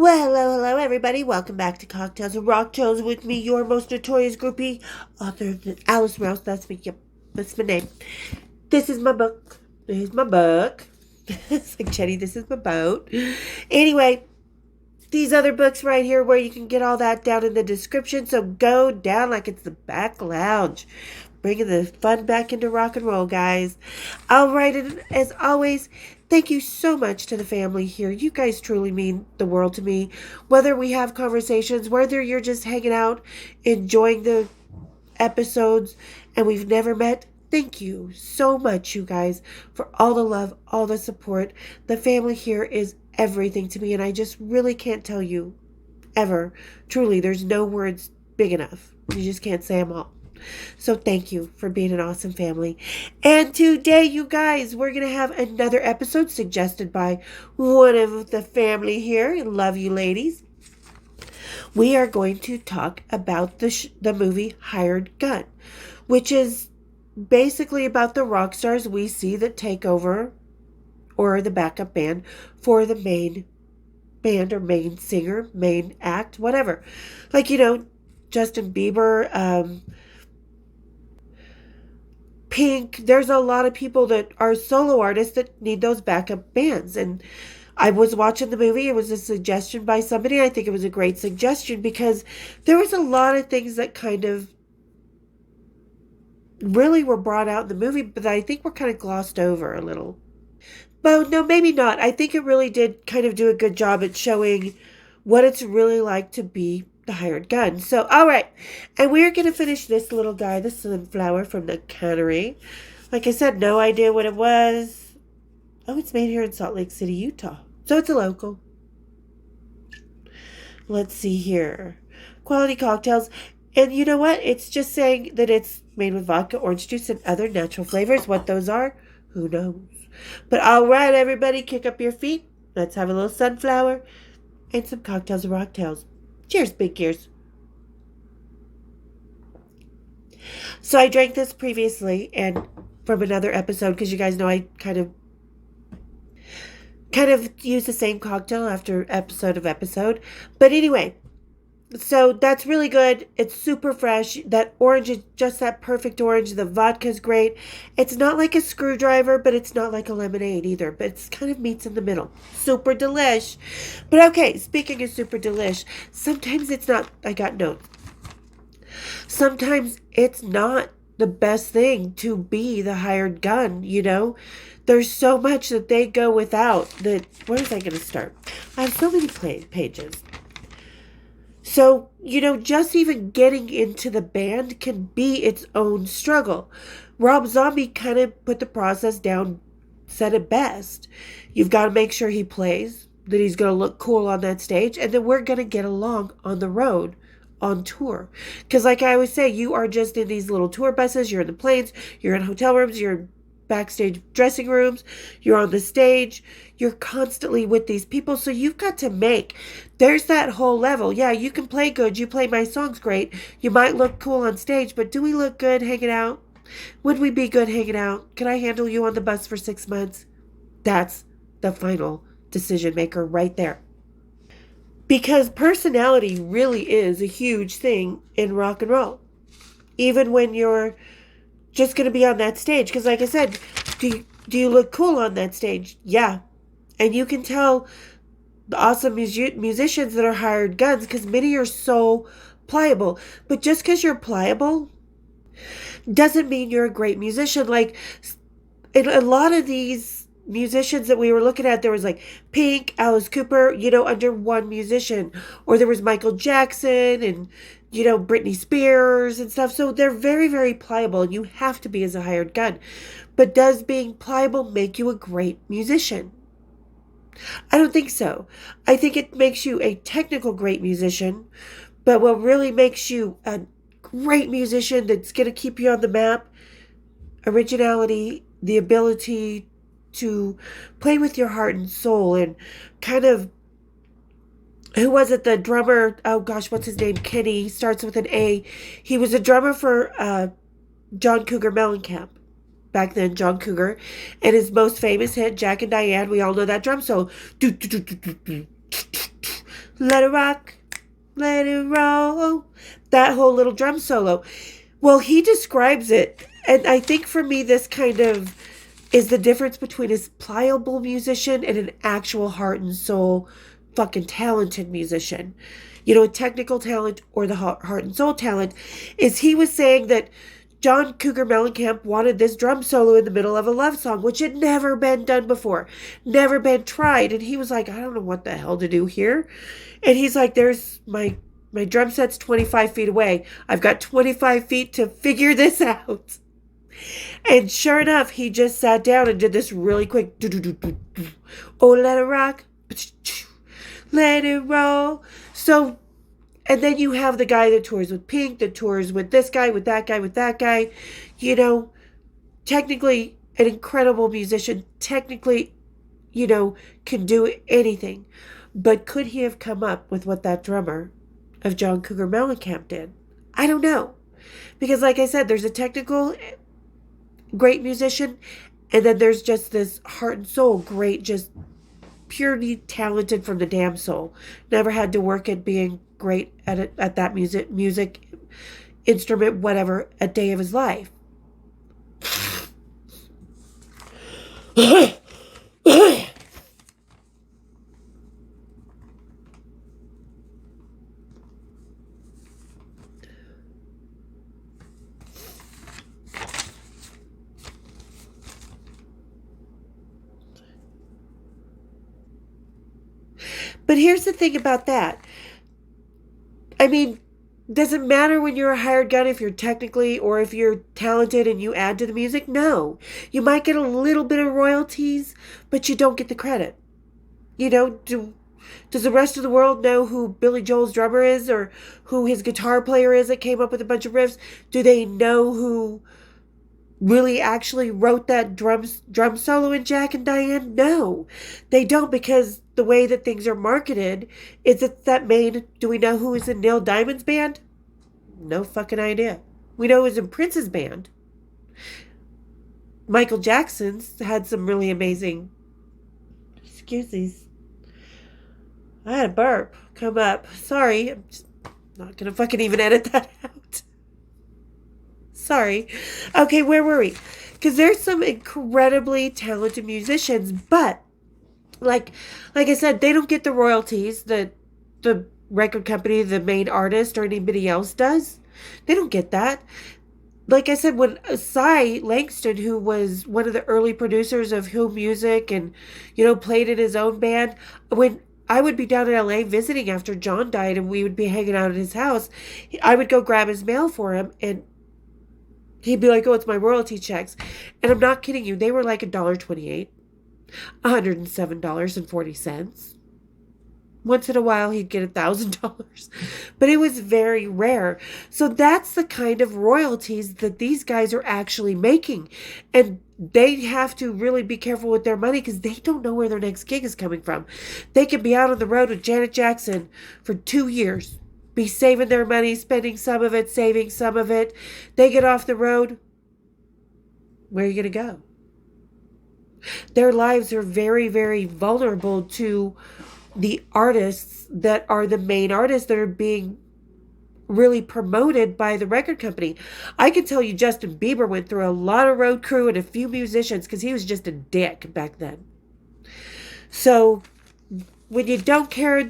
Well, hello, everybody. Welcome back to Cocktails and Rocktails with me, your most notorious groupie, author of the Alice Mouse. That's me. Yep, that's my name. This is my book. Here's my book. It's like, Jenny, this is my boat. Anyway, these other books right here where you can get all that down in the description. So go down like it's the back lounge. Bringing the fun back into rock and roll, guys. All right, and as always, thank you so much to the family here. You guys truly mean the world to me. Whether we have conversations, whether you're just hanging out, enjoying the episodes, and we've never met, thank you so much, you guys, for all the love, all the support. The family here is everything to me, and I just really can't tell you ever. Truly, there's no words big enough. You just can't say them all. So thank you for being an awesome family. And today, you guys, we're going to have another episode suggested by one of the family here. Love you, ladies. We are going to talk about the movie Hired Gun, which is basically about the rock stars we see that take over, or the backup band, for the main band or main singer, main act, whatever. Like, Justin Bieber, Pink. There's a lot of people that are solo artists that need those backup bands. And I was watching the movie. It was a suggestion by somebody. I think it was a great suggestion because there was a lot of things that kind of really were brought out in the movie, but I think were kind of glossed over a little. But no, maybe not. I think it really did kind of do a good job at showing what it's really like to be the hired gun. So, all right. And we're going to finish this little guy, the sunflower from the cannery. Like I said, no idea what it was. Oh, it's made here in Salt Lake City, Utah. So it's a local. Let's see here. Quality cocktails. And you know what? It's just saying that it's made with vodka, orange juice, and other natural flavors. What those are, who knows? But all right, everybody, kick up your feet. Let's have a little sunflower and some cocktails and rocktails. Cheers, big ears. So I drank this previously and from another episode because you guys know I kind of use the same cocktail after episode. But anyway, so that's really good. It's super fresh. That orange is just that perfect orange. The vodka is great. It's not like a screwdriver, but it's not like a lemonade either. But it's kind of meets in the middle. Super delish. But okay, speaking of super delish, sometimes it's not, I got notes. Sometimes it's not the best thing to be the hired gun, There's so much that they go without that, where is I going to start? I have so many pages. So, just even getting into the band can be its own struggle. Rob Zombie kind of put the process down, said it best. You've got to make sure he plays, that he's going to look cool on that stage, and then we're going to get along on the road, on tour. Because like I always say, you are just in these little tour buses, you're in the planes, you're in hotel rooms, you're in backstage dressing rooms, you're on the stage, you're constantly with these people, so you've got to there's that whole level. Yeah, you can play good, you play my songs great, you might look cool on stage, but do we look good hanging out? Would we be good hanging out? Can I handle you on the bus for 6 months? That's the final decision maker right there. Because personality really is a huge thing in rock and roll. Even when you're just going to be on that stage. Because like I said, do you look cool on that stage? Yeah. And you can tell the awesome musicians that are hired guns because many are so pliable. But just because you're pliable doesn't mean you're a great musician. Like in a lot of these musicians that we were looking at, there was like Pink, Alice Cooper, under one musician. Or there was Michael Jackson and Britney Spears and stuff. So they're very, very pliable and you have to be as a hired gun. But does being pliable make you a great musician? I don't think so. I think it makes you a technical great musician, but what really makes you a great musician that's going to keep you on the map, originality, the ability to play with your heart and soul and kind of, who was it? The drummer, oh gosh, what's his name? Kenny, starts with an A. He was a drummer for John Cougar Mellencamp. Back then, John Cougar. And his most famous hit, Jack and Diane, we all know that drum solo. let it rock, let it roll. That whole little drum solo. Well, he describes it. And I think for me, this kind of is the difference between a pliable musician and an actual heart and soul fucking talented musician. You know, a technical talent or the heart and soul talent is he was saying that John Cougar Mellencamp wanted this drum solo in the middle of a love song, which had never been done before, never been tried. And he was like, I don't know what the hell to do here. And he's like, there's my drum set's 25 feet away. I've got 25 feet to figure this out. And sure enough, he just sat down and did this really quick. Oh, let it rock. Let it roll. So, and then you have the guy that tours with Pink, that tours with this guy, with that guy, with that guy. You know, technically an incredible musician. Technically, you know, can do anything. But could he have come up with what that drummer of John Cougar Mellencamp did? I don't know. Because like I said, there's a technical great musician, and then there's just this heart and soul great, just purely talented from the damn soul. Never had to work at being great at it, at that music instrument, whatever, a day of his life. But here's the thing about that. I mean, does it matter when you're a hired gun if you're technically or if you're talented and you add to the music? No. You might get a little bit of royalties, but you don't get the credit. You know, does the rest of the world know who Billy Joel's drummer is or who his guitar player is that came up with a bunch of riffs? Do they know who really actually wrote that drum solo in Jack and Diane? No, they don't, because the way that things are marketed is it's that main. Do we know who is in Neil Diamond's band? No fucking idea. We know who's in Prince's band. Michael Jackson's had some really amazing. Excuse me. I had a burp come up. Sorry, I'm just not gonna fucking even edit that out. Sorry. Okay, where were we? Because there's some incredibly talented musicians, but like I said, they don't get the royalties that the record company, the main artist, or anybody else does. They don't get that. Like I said, when Cy Langston, who was one of the early producers of Who Music and, you know, played in his own band, when I would be down in LA visiting after John died and we would be hanging out at his house, I would go grab his mail for him and he'd be like, oh, it's my royalty checks. And I'm not kidding you. They were like $1.28, $107.40. Once in a while, he'd get $1,000. But it was very rare. So that's the kind of royalties that these guys are actually making. And they have to really be careful with their money because they don't know where their next gig is coming from. They could be out on the road with Janet Jackson for 2 years. Be saving their money, spending some of it, saving some of it. They get off the road. Where are you going to go? Their lives are very, very vulnerable to the artists that are the main artists that are being really promoted by the record company. I can tell you Justin Bieber went through a lot of road crew and a few musicians because he was just a dick back then. So when you don't care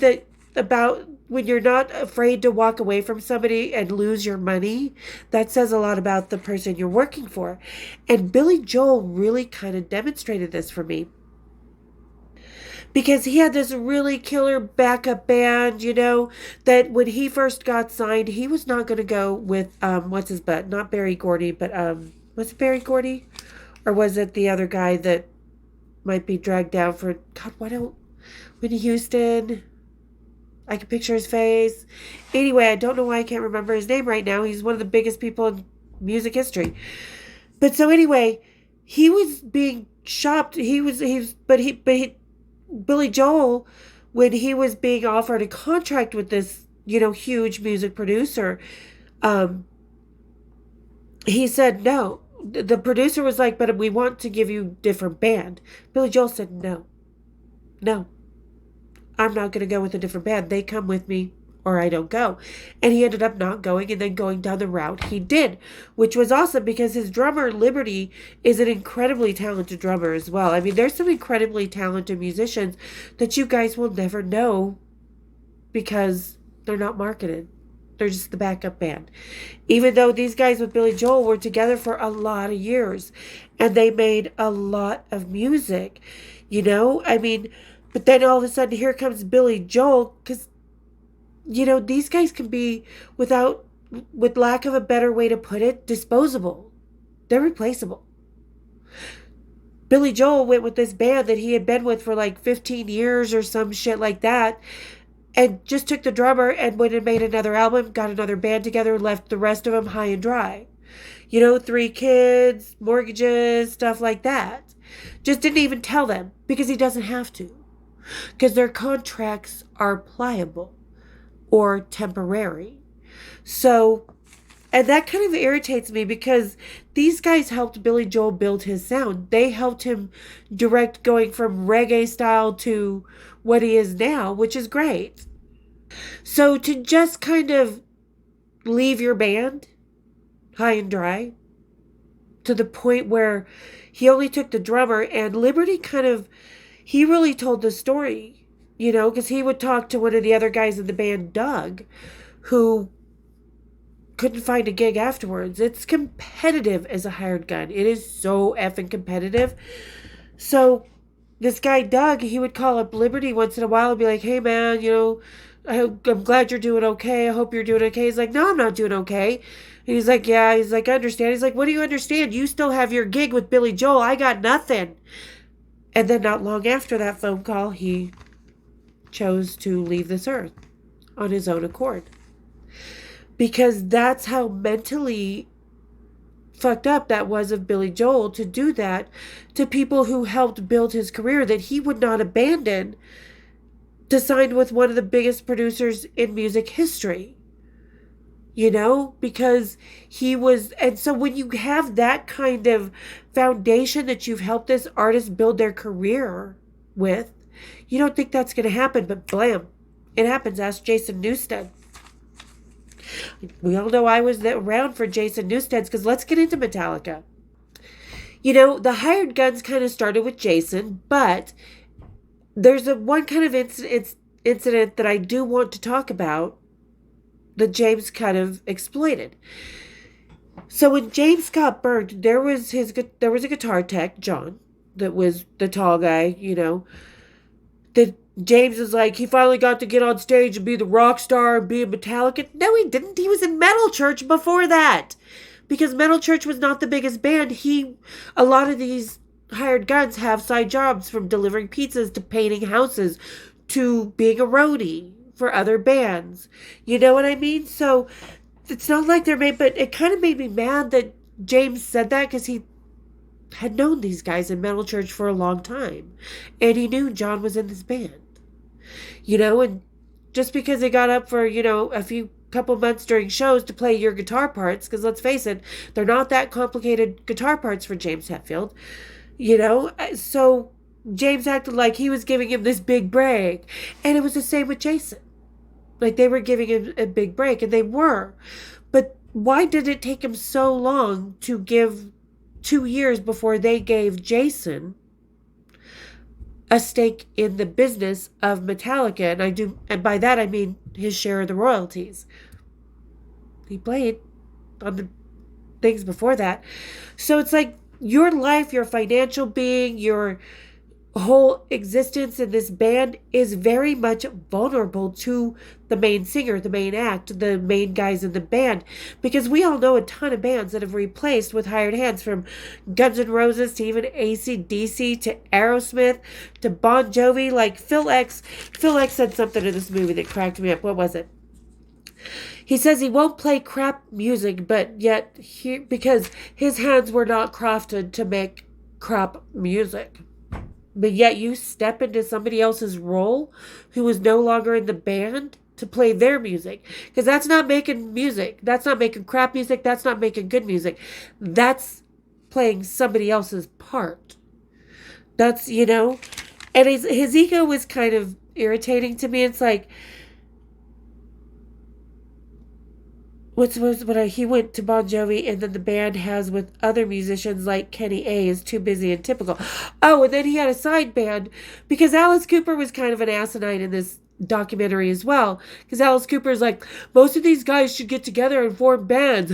when you're not afraid to walk away from somebody and lose your money, that says a lot about the person you're working for. And Billy Joel really kind of demonstrated this for me. Because he had this really killer backup band, you know, that when he first got signed, he was not going to go with, what's his butt? Not Berry Gordy, but, was it Berry Gordy? Or was it the other guy that might be dragged down for, God, Whitney Houston? I can picture his face. Anyway, I don't know why I can't remember his name right now. He's one of the biggest people in music history. But so anyway, he was being shopped. Billy Joel, when he was being offered a contract with this, you know, huge music producer, he said no. The producer was like, but we want to give you a different band. Billy Joel said no. I'm not going to go with a different band. They come with me or I don't go. And he ended up not going and then going down the route he did, which was awesome because his drummer, Liberty, is an incredibly talented drummer as well. I mean, there's some incredibly talented musicians that you guys will never know because they're not marketed. They're just the backup band. Even though these guys with Billy Joel were together for a lot of years and they made a lot of music, you know? I mean, but then all of a sudden here comes Billy Joel because, you know, these guys can be, with lack of a better way to put it, disposable. They're replaceable. Billy Joel went with this band that he had been with for like 15 years or some shit like that, and just took the drummer and went and made another album, got another band together, left the rest of them high and dry. You know, 3 kids, mortgages, stuff like that. Just didn't even tell them because he doesn't have to. Because their contracts are pliable or temporary. So, and that kind of irritates me because these guys helped Billy Joel build his sound. They helped him direct going from reggae style to what he is now, which is great. So to just kind of leave your band high and dry to the point where he only took the drummer, and Liberty he really told the story, you know, because he would talk to one of the other guys in the band, Doug, who couldn't find a gig afterwards. It's competitive as a hired gun. It is so effing competitive. So this guy, Doug, he would call up Liberty once in a while and be like, hey, man, you know, I'm glad you're doing okay. I hope you're doing okay. He's like, no, I'm not doing okay. And he's like, yeah. He's like, I understand. He's like, what do you understand? You still have your gig with Billy Joel. I got nothing. And then not long after that phone call, he chose to leave this earth on his own accord. Because that's how mentally fucked up that was of Billy Joel to do that to people who helped build his career that he would not abandon to sign with one of the biggest producers in music history. You know, because he was, and so when you have that kind of foundation that you've helped this artist build their career with, you don't think that's going to happen, but blam, it happens. Ask Jason Newsted. We all know I was around for Jason Newsted's, because let's get into Metallica. You know, the hired guns kind of started with Jason, but there's one kind of incident that I do want to talk about that James kind of exploited. So when James got burned, there was a guitar tech, John, that was the tall guy, you know, that James is like, he finally got to get on stage and be the rock star and be in Metallica. No, he didn't. He was in Metal Church before that. Because Metal Church was not the biggest band. A lot of these hired guns have side jobs, from delivering pizzas to painting houses to being a roadie for other bands. You know what I mean? So it's not like they're made, but it kind of made me mad that James said that because he had known these guys in Metal Church for a long time. And he knew John was in this band. You know, and just because they got up for, you know, couple months during shows to play your guitar parts, because let's face it, they're not that complicated guitar parts for James Hetfield, you know, so James acted like he was giving him this big break, and it was the same with Jason. Like, they were giving him a big break, and they were, but why did it take him so long to give 2 years before they gave Jason a stake in the business of Metallica? And by that I mean his share of the royalties. He played on the things before that. So it's like your life, your financial being, your whole existence in this band is very much vulnerable to the main singer, the main act, the main guys in the band. Because we all know a ton of bands that have replaced with hired hands, from Guns N' Roses to even AC/DC to Aerosmith to Bon Jovi. Like Phil X said something in this movie that cracked me up. What was it? He says he won't play crap music, but yet because his hands were not crafted to make crap music. But yet you step into somebody else's role who is no longer in the band to play their music. Because that's not making music. That's not making crap music. That's not making good music. That's playing somebody else's part. That's, you know. And his ego was kind of irritating to me. It's like, he went to Bon Jovi and then the band has with other musicians like Kenny A is Too Busy and Typical. Oh, and then he had a side band because Alice Cooper was kind of an asinine in this documentary as well. Because Alice Cooper is like, most of these guys should get together and form bands.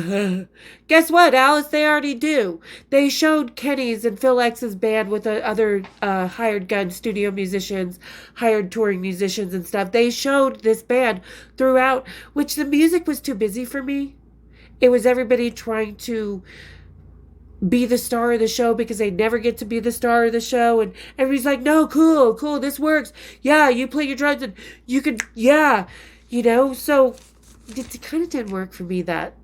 Guess what, Alice? They already do. They showed Kenny's and Phil X's band with other hired gun studio musicians, hired touring musicians and stuff. They showed this band throughout, which the music was too busy for me. It was everybody trying to be the star of the show because they never get to be the star of the show, and everybody's like, no, cool, this works, yeah, you play your drums and you can, yeah, so it kind of didn't work for me, that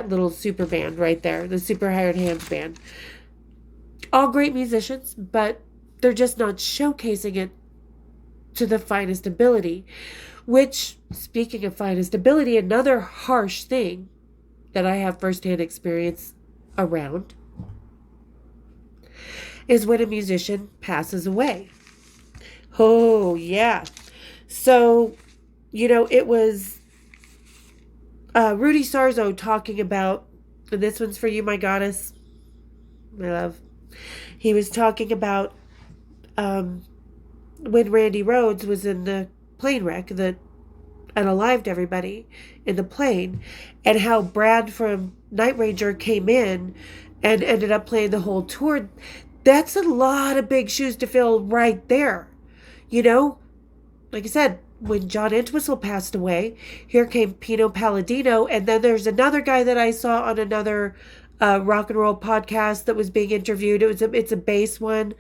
little super band right there, the super hired hands band. All great musicians, but they're just not showcasing it to the finest ability, which, speaking of finest ability, another harsh thing that I have firsthand experience around is when a musician passes away. Oh, yeah. So, it was Rudy Sarzo talking about, and this one's for you, my goddess, my love. He was talking about when Randy Rhoads was in the plane wreck and alived everybody in the plane, and how Brad from Night Ranger came in and ended up playing the whole tour. That's a lot of big shoes to fill right there. Like I said, when John Entwistle passed away, here came Pino Palladino, and then there's another guy that I saw on another rock and roll podcast that was being interviewed. It's a bass one.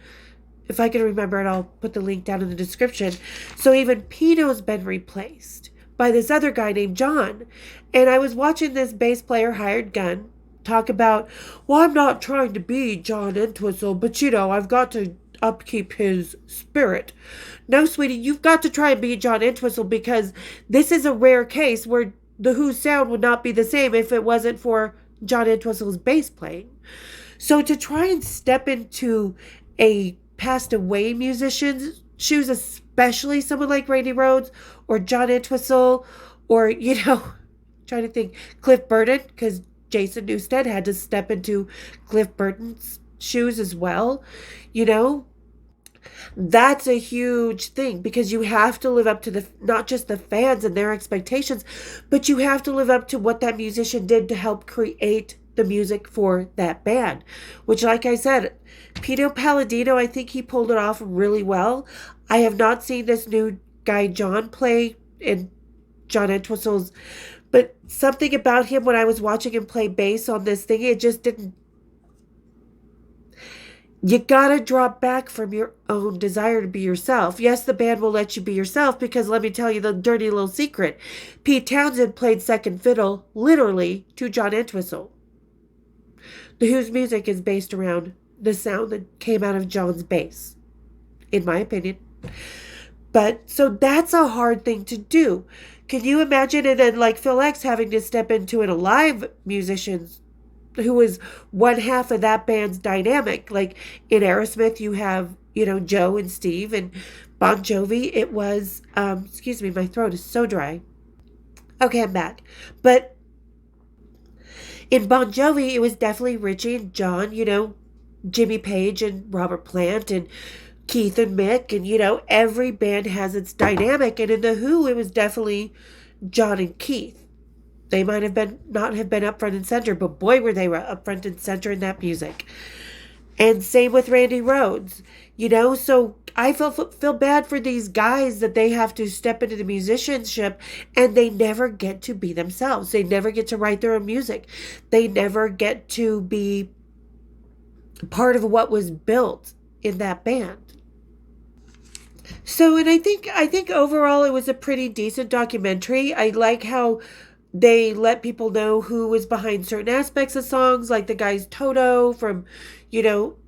If I can remember it, I'll put the link down in the description. So even Pino's been replaced by this other guy named John. And I was watching this bass player, hired gun, talk about, well, I'm not trying to be John Entwistle, but I've got to upkeep his spirit. No, sweetie, you've got to try and be John Entwistle because this is a rare case where the Who's sound would not be the same if it wasn't for John Entwistle's bass playing. So to try and step into a passed away musician's shoes, especially someone like Randy Rhoads or John Entwistle or, trying to think, Cliff Burton, because Jason Newsted had to step into Cliff Burton's shoes as well. That's a huge thing because you have to live up to not just the fans and their expectations, but you have to live up to what that musician did to help create the music for that band, which, like I said, Pino Palladino, I think he pulled it off really well. I have not seen this new guy, John, play in John Entwistle's, but something about him when I was watching him play bass on this thing, it just didn't. You gotta drop back from your own desire to be yourself. Yes, the band will let you be yourself because let me tell you the dirty little secret. Pete Townsend played second fiddle, literally, to John Entwistle. The Who's music is based around the sound that came out of John's bass, in my opinion. But, so that's a hard thing to do. Can you imagine? And then like Phil X having to step into an alive musician who is one half of that band's dynamic. Like in Aerosmith, you have, Joe and Steve, and Bon Jovi, it was, excuse me, my throat is so dry. Okay, I'm back. But in Bon Jovi, it was definitely Richie and John, Jimmy Page and Robert Plant and Keith and Mick, and every band has its dynamic. And in The Who, it was definitely John and Keith. They might have not have been up front and center, but boy, were they up front and center in that music. And same with Randy Rhoads, so I feel bad for these guys that they have to step into the musicianship and they never get to be themselves. They never get to write their own music. They never get to be part of what was built in that band. So, and I think overall it was a pretty decent documentary. I like how they let people know who was behind certain aspects of songs, like the guy's Toto from,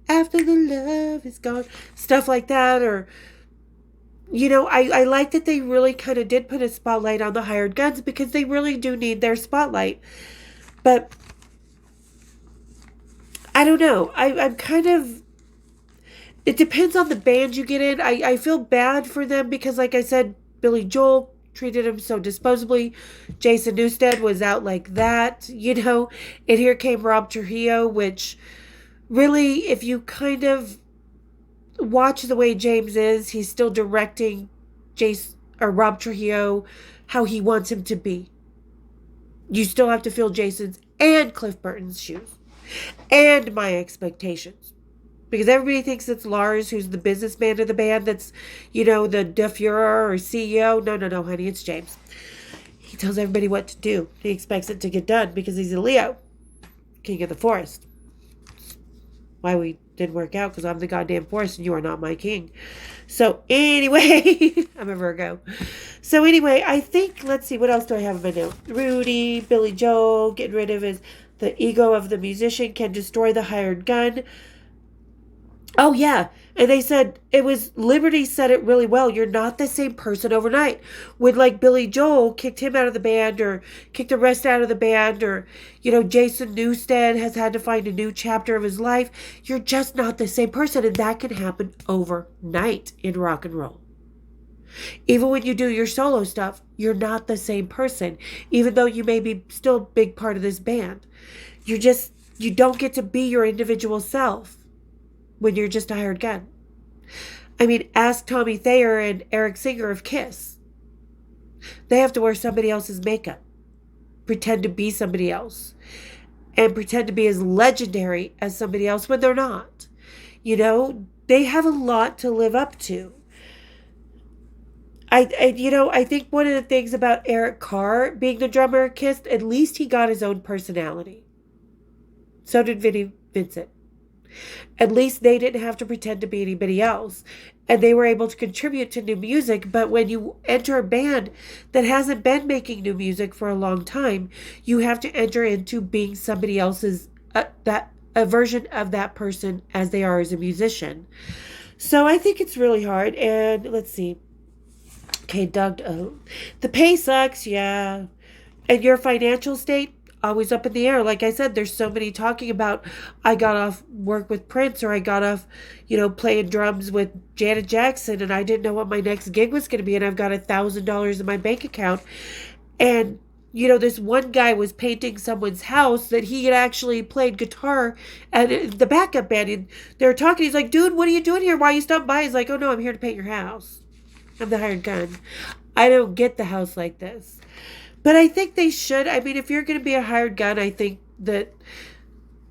After the Love Is Gone, stuff like that. Or, I like that they really kind of did put a spotlight on the hired guns because they really do need their spotlight. But I don't know. I'm kind of, it depends on the band you get in. I feel bad for them because, like I said, Billy Joel treated him so disposably. Jason Newsted was out like that, And here came Rob Trujillo, which really, if you kind of watch the way James is, he's still directing Rob Trujillo how he wants him to be. You still have to fill Jason's and Cliff Burton's shoes and my expectations. Because everybody thinks it's Lars, who's the businessman of the band, that's, the De Fuhrer or CEO. No, honey, it's James. He tells everybody what to do. He expects it to get done because he's a Leo, king of the forest. Why we didn't work out, because I'm the goddamn forest and you are not my king. So anyway, I'm a Virgo. So anyway, I think, let's see, what else do I have in my note? Rudy, Billy Joel, getting rid of the ego of the musician can destroy the hired gun. Oh, yeah. And they said, Liberty said it really well. You're not the same person overnight. When, like, Billy Joel kicked him out of the band or kicked the rest out of the band, or, Jason Newsted has had to find a new chapter of his life. You're just not the same person. And that can happen overnight in rock and roll. Even when you do your solo stuff, you're not the same person. Even though you may be still a big part of this band. You don't get to be your individual self when you're just a hired gun. I mean, ask Tommy Thayer and Eric Singer of Kiss. They have to wear somebody else's makeup, pretend to be somebody else, and pretend to be as legendary as somebody else when they're not. They have a lot to live up to. I think one of the things about Eric Carr being the drummer of Kiss, at least he got his own personality. So did Vinnie Vincent. At least they didn't have to pretend to be anybody else. And they were able to contribute to new music. But when you enter a band that hasn't been making new music for a long time, you have to enter into being somebody else's, a version of that person as they are as a musician. So I think it's really hard. And let's see. Okay, Doug, the pay sucks, yeah. And your financial state, always up in the air. Like I said, there's so many talking about, I got off work with Prince, or I got off, playing drums with Janet Jackson, and I didn't know what my next gig was going to be, and I've got $1,000 in my bank account. And, this one guy was painting someone's house that he had actually played guitar and the backup band, and they were talking. He's like, dude, what are you doing here? Why are you stopping by? He's like, oh no, I'm here to paint your house. I'm the hired gun. I don't get the house like this. But I think they should. I mean, if you're going to be a hired gun, I think that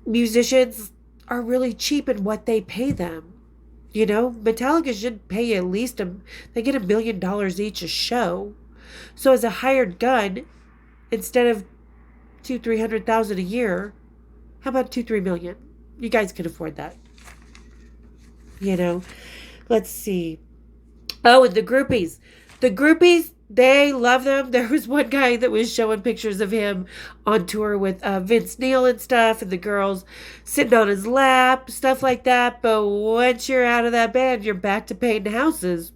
musicians are really cheap in what they pay them. Metallica should pay you at least they get $1 million each a show. So as a hired gun, instead of $200,000-$300,000 a year, how about $2-3 million? You guys can afford that. Let's see. Oh, and the groupies. The groupies, they love them. There was one guy that was showing pictures of him on tour with Vince Neil and stuff, and the girls sitting on his lap, stuff like that. But once you're out of that band, you're back to painting houses.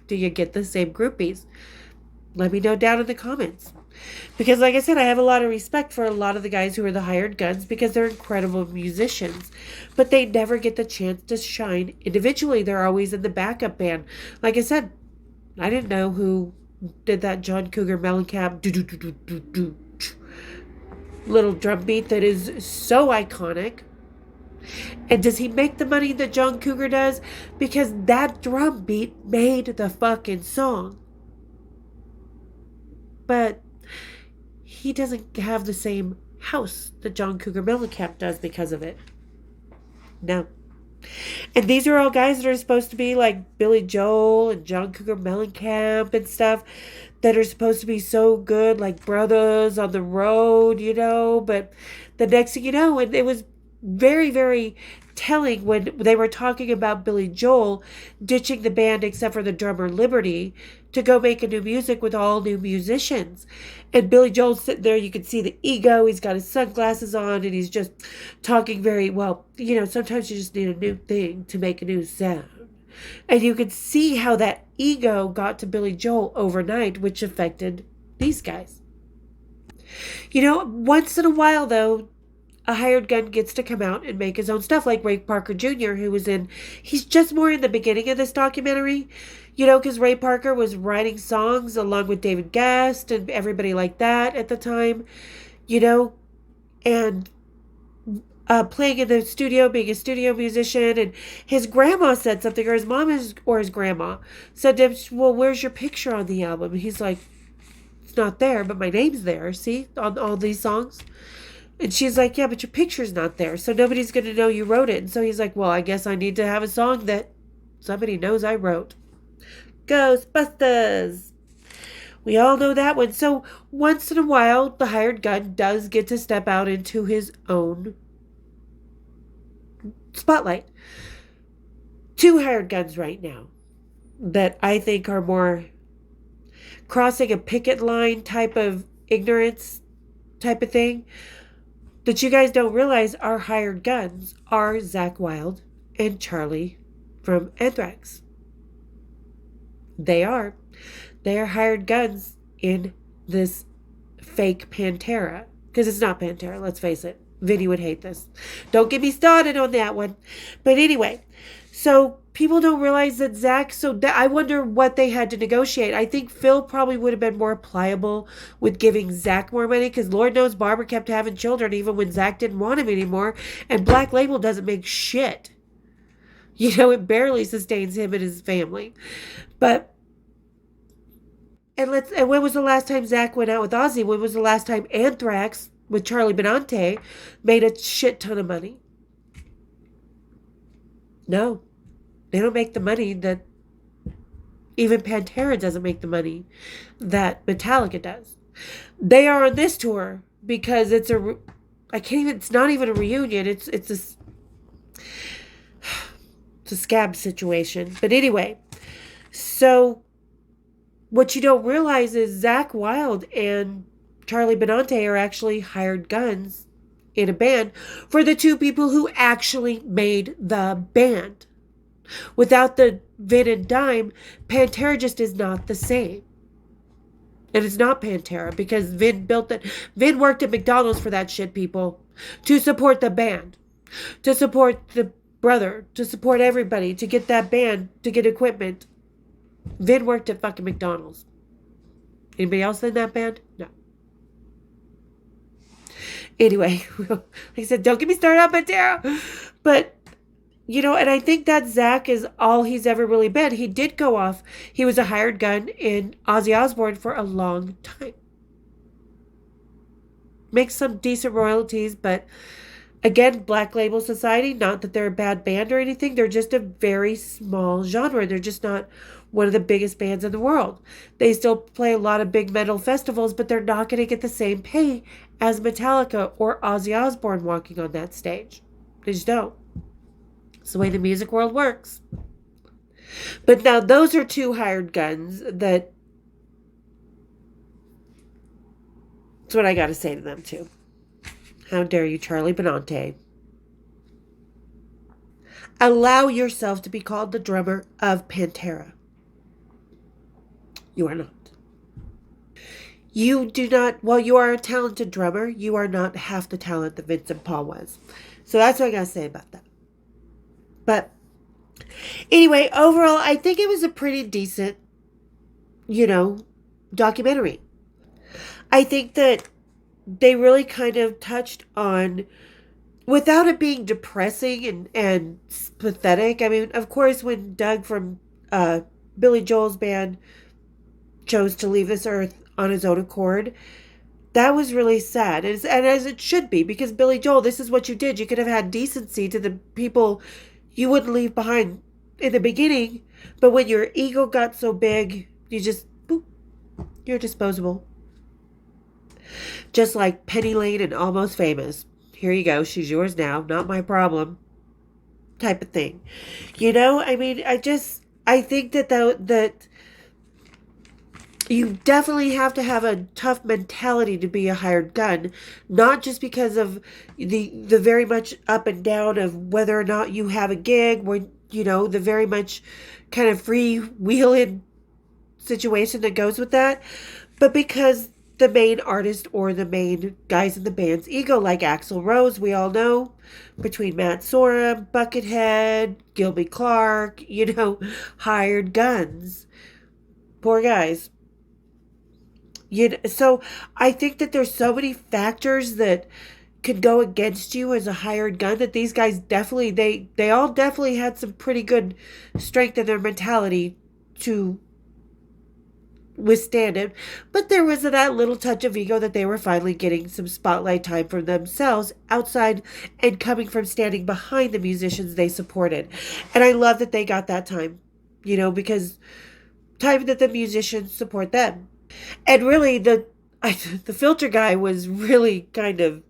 Do you get the same groupies? Let me know down in the comments. Because like I said, I have a lot of respect for a lot of the guys who are the hired guns because they're incredible musicians. But they never get the chance to shine individually. They're always in the backup band. Like I said, I didn't know who did that John Cougar Mellencamp little drum beat that is so iconic. And does he make the money that John Cougar does? Because that drum beat made the fucking song. But he doesn't have the same house that John Cougar Mellencamp does because of it. No. And these are all guys that are supposed to be like Billy Joel and John Cougar Mellencamp and stuff, that are supposed to be so good, like brothers on the road, But the next thing you know, and it was very, very telling when they were talking about Billy Joel ditching the band except for the drummer Liberty to go make a new music with all new musicians. And Billy Joel's sitting there, you can see the ego, he's got his sunglasses on, and he's just talking very well. Sometimes you just need a new thing to make a new sound. And you could see how that ego got to Billy Joel overnight, which affected these guys. Once in a while, though, a hired gun gets to come out and make his own stuff, like Ray Parker Jr., he's just more in the beginning of this documentary. Because Ray Parker was writing songs along with David Guest and everybody like that at the time, you know, and playing in the studio, being a studio musician. And his grandma said something, or his mom or his grandma said to him, well, where's your picture on the album? And he's like, it's not there, but my name's there, see, on all these songs. And she's like, yeah, but your picture's not there, so nobody's going to know you wrote it. And so he's like, well, I guess I need to have a song that somebody knows I wrote. Ghostbusters. We all know that one. So once in a while, the hired gun does get to step out into his own spotlight. 2 hired guns right now that I think are more crossing a picket line type of ignorance type of thing that you guys don't realize are hired guns are Zakk Wylde and Charlie from Anthrax. They are hired guns in this fake Pantera. Because it's not Pantera, let's face it. Vinny would hate this. Don't get me started on that one. But anyway, so people don't realize that Zakk, I wonder what they had to negotiate. I think Phil probably would have been more pliable with giving Zakk more money, because Lord knows Barbara kept having children even when Zakk didn't want him anymore. And Black Label doesn't make shit. It barely sustains him and his family. But and when was the last time Zakk went out with Ozzy? When was the last time Anthrax with Charlie Benante made a shit ton of money? No. They don't make the money that even Pantera doesn't make the money that Metallica does. They are on this tour because it's not even a reunion. It's a scab situation. But anyway, so what you don't realize is Zakk Wylde and Charlie Benante are actually hired guns in a band for the 2 people who actually made the band. Without the Vin and Dime, Pantera just is not the same. And it's not Pantera because Vin built it. Vin worked at McDonald's for that shit, people. To support the band. To support the brother. To support everybody. To get that band. To get equipment. Vin worked at fucking McDonald's. Anybody else in that band? No. Anyway, like I said, don't get me started on Pantera. But, and I think that Zakk is all he's ever really been. He did go off. He was a hired gun in Ozzy Osbourne for a long time. Makes some decent royalties, but again, Black Label Society, not that they're a bad band or anything. They're just a very small genre. They're just not one of the biggest bands in the world. They still play a lot of big metal festivals, but they're not going to get the same pay as Metallica or Ozzy Osbourne walking on that stage. They just don't. It's the way the music world works. But now those are 2 hired guns that's what I got to say to them too. How dare you, Charlie Benante? Allow yourself to be called the drummer of Pantera. You are not. You do not, while you are a talented drummer, you are not half the talent that Vincent Paul was. So that's what I got to say about that. But anyway, overall, I think it was a pretty decent, documentary. I think that they really kind of touched on, without it being depressing and pathetic. I mean, of course, when Doug from Billy Joel's band chose to leave this earth on his own accord, that was really sad. And as it should be, because Billy Joel, this is what you did. You could have had decency to the people you wouldn't leave behind in the beginning, but when your ego got so big, you just, boop, you're disposable. Just like Penny Lane and Almost Famous. Here you go, she's yours now, not my problem. Type of thing. I mean, I think that you definitely have to have a tough mentality to be a hired gun, not just because of the very much up and down of whether or not you have a gig, where the very much kind of freewheeling situation that goes with that, but because the main artist or the main guys in the band's ego, like Axl Rose, we all know, between Matt Sorum, Buckethead, Gilby Clarke, hired guns. Poor guys. So I think that there's so many factors that could go against you as a hired gun that these guys definitely, they all definitely had some pretty good strength in their mentality to withstand it. But there was that little touch of ego that they were finally getting some spotlight time for themselves outside and coming from standing behind the musicians they supported. And I love that they got that time, because time that the musicians support them. And really, the filter guy was really kind of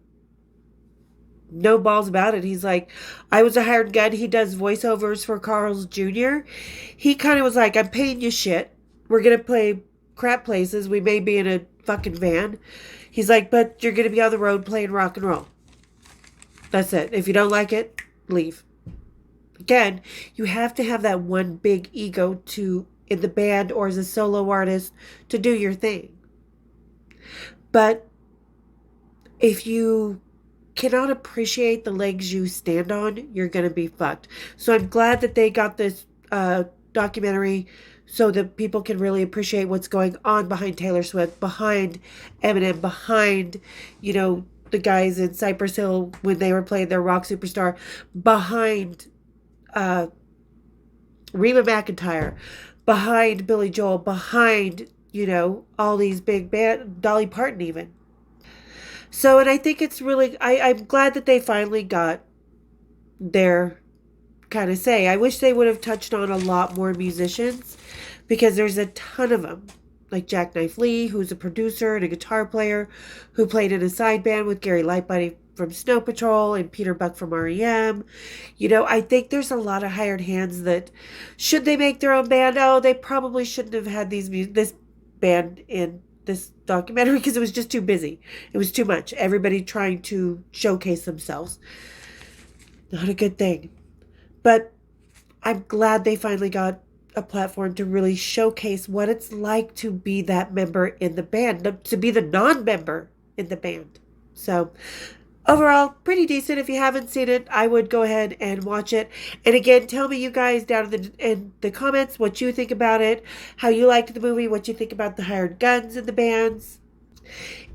no balls about it. He's like, I was a hired gun. He does voiceovers for Carl's Jr. He kind of was like, I'm paying you shit. We're going to play crap places. We may be in a fucking van. He's like, but you're going to be on the road playing rock and roll. That's it. If you don't like it, leave. Again, you have to have that one big ego in the band or as a solo artist to do your thing. But if you cannot appreciate the legs you stand on, you're going to be fucked. So I'm glad that they got this documentary so that people can really appreciate what's going on behind Taylor Swift, behind Eminem, behind, the guys in Cypress Hill when they were playing their rock superstar, behind Reba McEntire, behind Billy Joel, behind, all these big band, Dolly Parton even. So, and I think it's really, I'm glad that they finally got their kind of say. I wish they would have touched on a lot more musicians because there's a ton of them. Like Jackknife Lee, who's a producer and a guitar player, who played in a side band with Gary Lightbody from Snow Patrol and Peter Buck from REM. I think there's a lot of hired hands that, should they make their own band? Oh, they probably shouldn't have had this band in this documentary because it was just too busy. It was too much. Everybody trying to showcase themselves. Not a good thing. But I'm glad they finally got a platform to really showcase what it's like to be that member in the band, to be the non-member in the band. So overall, pretty decent. If you haven't seen it, I would go ahead and watch it. And again, tell me, you guys, down in the comments what you think about it, how you liked the movie, what you think about the hired guns in the bands.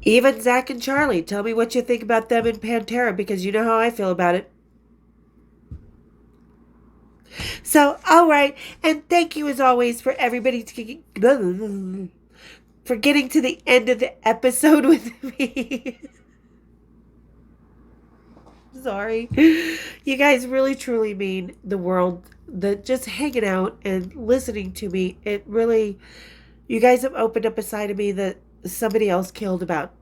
Even Zach and Charlie, tell me what you think about them in Pantera, because you know how I feel about it. So, all right, and thank you as always for everybody for getting to the end of the episode with me. Sorry. You guys really truly mean the world. Just hanging out and listening to me, it really, you guys have opened up a side of me that somebody else killed about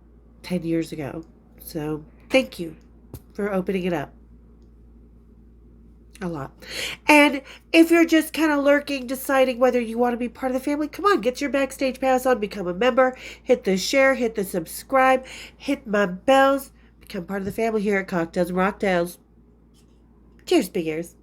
10 years ago. So thank you for opening it up. A lot. And if you're just kind of lurking, deciding whether you want to be part of the family, come on, get your backstage pass on, become a member, hit the share, hit the subscribe, hit my bells, become part of the family here at Cocktails and Rocktails. Cheers, big ears.